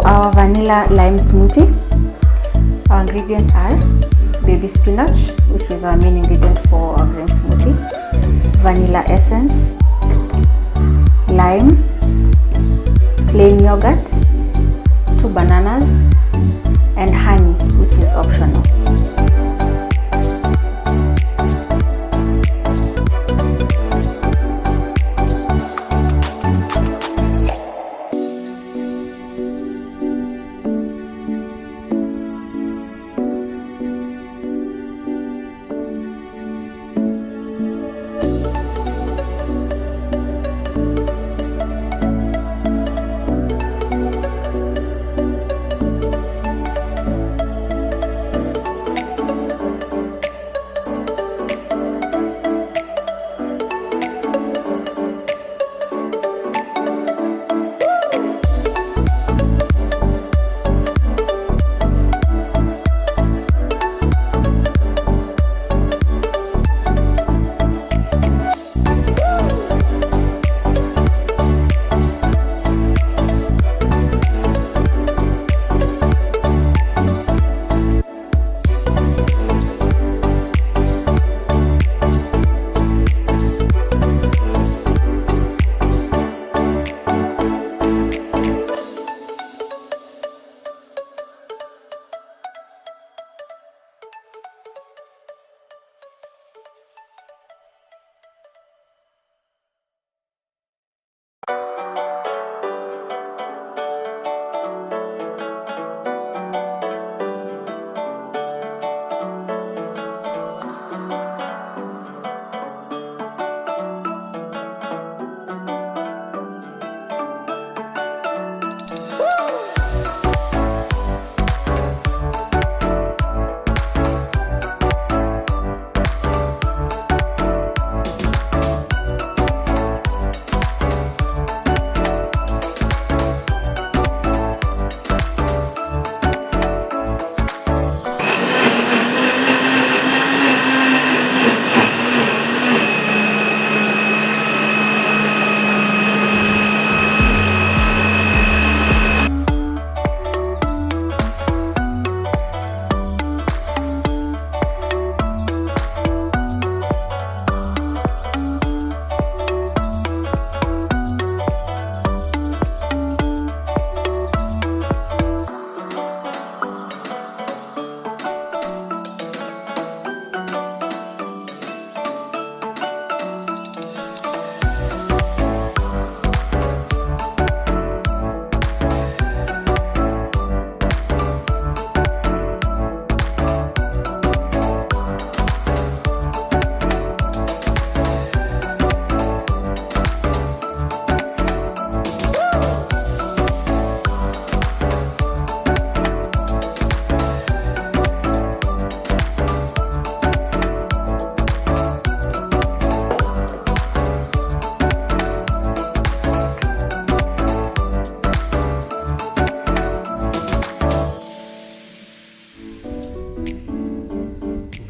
For our vanilla lime smoothie, our ingredients are baby spinach, which is our main ingredient for our green smoothie, vanilla essence, lime, plain yogurt, 2 bananas, and honey, which is optional.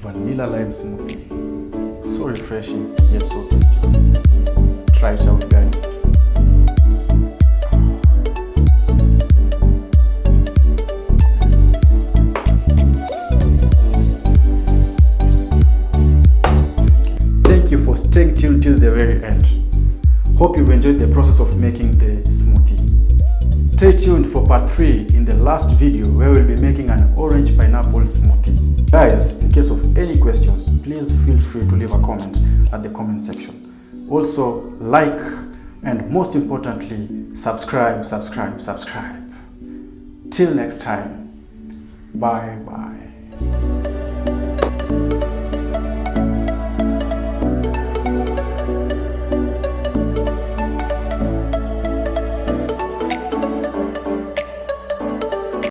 Vanilla Lime Smoothie. So refreshing, yet so tasty. Try it out, guys. Thank you for staying tuned till the very end. Hope you've enjoyed the process of making the smoothie. Stay tuned for part 3 in the last video where we'll be making an orange pineapple smoothie. Guys, in case of any questions, please feel free to leave a comment at the comment section. Also, like and most importantly, subscribe. Till next time, bye.